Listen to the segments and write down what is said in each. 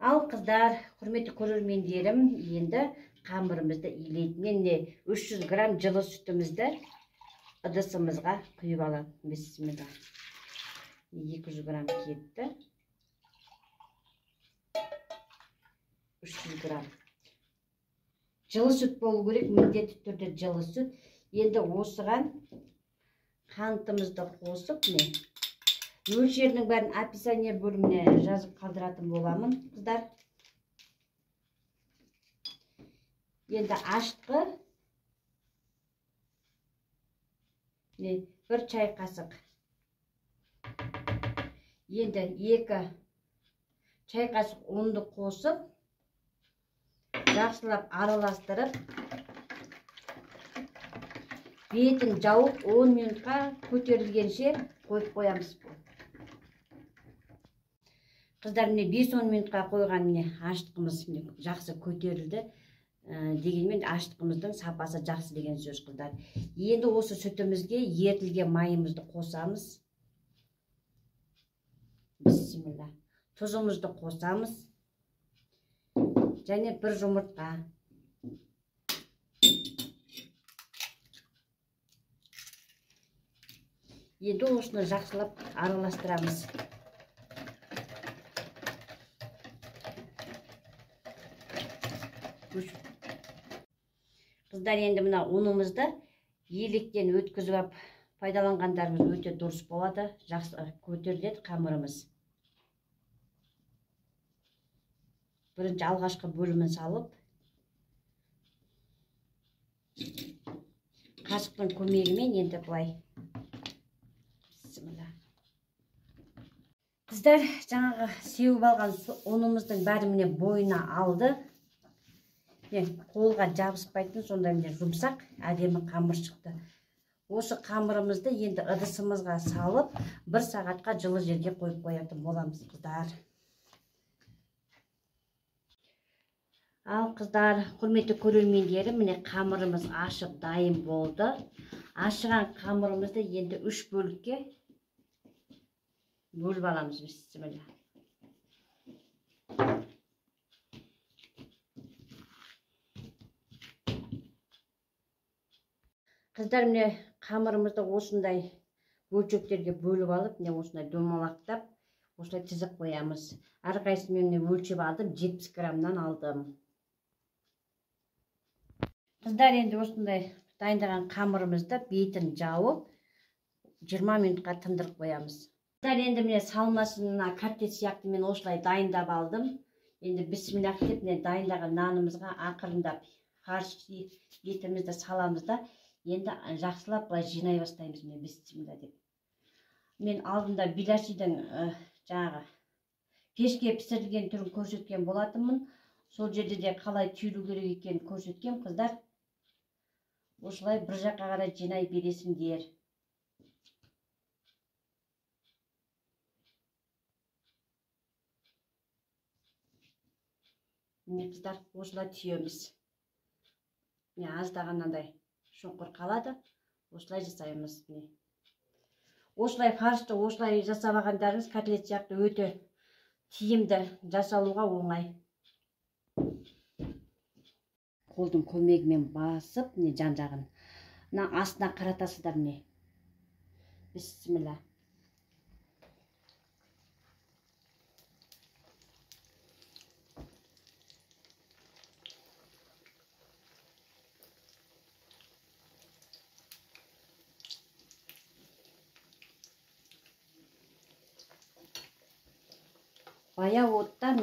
Ал қыздар, құрметті көрермендерім, енді қамырымызды илейді. Мен 300 грамм жылы сүтімізді ыдысымызға құйып аламын. Бисмилла. 200 грамм кетті. 300 грамм. Жылы сүт болу керек, міндетті түрде жылы сүт. Енді осыған қантымызды қосып, мөлшерінің бәрін описание бөліміне жазып қалдыратын боламын, қыздар. Енді ашытқы 1 чай қасық. Енді 2 чай қасық ұнды қосып, жақсылап араластырып, бетін жауып 10 минутқа көтерілгенше қойып қоямыз. Қыздар, 5-10 минутқа қойған ашытқымыз жақсы көтерілді. Дегенмен ашытқымыздың сапасы жақсы деген сөз, қыздар. Енді осы сүтімізге ерітілген майымызды қосамыз. Бисмилла. Тұзымызды қосамыз. Және 1 жұмыртқа. Енді осыны жақсылап араластырамыз. Қыздар, енді мына ұнымызды електен өткізіп пайдаланғандарымыз өте дұрыс болады. Жақсы көтеріледі қамырымыз. Бірінші алғашқы бөлімін салып, қасықтың көмегімен енді былай. Қыздар, жаңағы сеуіп алған ұнымыздың бәрі бойына алды. Қолға жабыспайтын, сонда жұмсақ, әдемі қамыр шықты. Осы қамырымызды енді ыдысымызға салып, 1 сағатқа жылы жерге қойып қоятын боламыз, қыздар. Ал қыздар, құрметті көрермендерім, қамырымыз ашып дайын болды. Ашыған қамырымызды енді 3 бөлікке бөліп аламыз. Бисмилла. Қыздар, қамырымызды осындай бөлшектерге бөліп алып, осындай домалақтап, осылай тізіп қоямыз. Әрқайсымен өлшеп алдым, 70 граммнан алдым. Қыздар, енді осындай дайындаған қамырымызды бетін жауып, 20 минутқа тындырып қоямыз. Қыздар, енді салмасына котлет сияқты мен осылай дайындап алдым. Енді бисмиллах деп дайындаған нанымызға ақырындап фарш етімізді саламыз да, енді жақсылап былай жинай бастаймыз. Бисмилла деп. Мен алдында беляшидің жаңағы пешке пісірілген түрін көрсеткен болатынмын. Сол жерде де қалай түйілу керек екенін көрсеткен, қыздар. Осылай бір жаққа қарай жинай бересіңдер. Қыздар, осылай түйеміз. Аздағанандай шоңқыр қалады. Осылай жасаймыз. Осылай фаршты осылай жасап алғандарыңыз котлет сияқты өте тиімді, жасалуға оңай. Қолдың көмегімен басып, жан-жағын астына қаратасыздар. Бисмилла. Бая оттан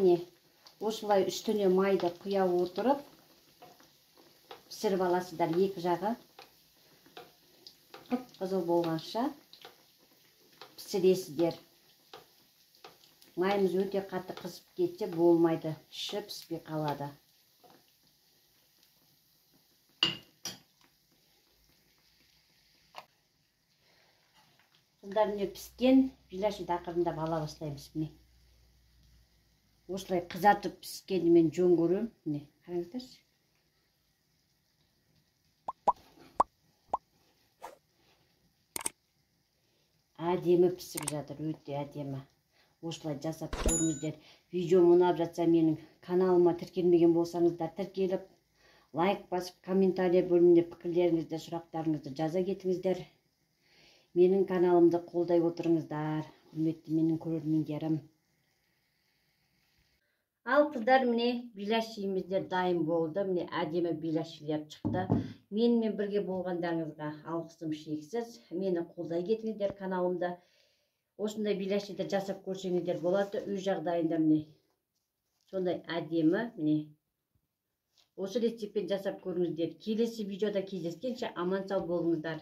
осылай үстіне майды құя отырып пісіріп аласыздар. 2 жағы қып-қызыл болғанша пісіресіздер. Майымыз өте қатты қызып кетсе болмайды, іші піспей қалады. Қыздар, піскен беляшиді ақырындап ала бастаймыз. Осылай қызартып піскенді мен жөн көрем. Қараңыздаршы. Әдемі пісіп жатыр, өте әдемі. осылай жасап көріңіздер. Видеом ұнап жатса менің каналыма тіркелмеген болсаңыздар тіркеліп, лайк басып, комментарий бөліміне пікірлеріңізді, сұрақтарыңызды жаза кетіңіздер. Менің каналымды қолдай отырыңыздар, құрметті менің көрермендерім. Ал қыздар, міне беляшиіміздер дайын болды. Міне әдемі беляшилер шықты. Менімен бірге болғандарыңызға алғысым шексіз. Мені қолдай кетіңіздер каналымда. Осындай беляшиді жасап көрсеңіздер болады. Үй жағдайында міне сондай әдемі. Міне осы рецептпен жасап көріңіздер. Келесі видеода кездескенше аман сау болыңыздар.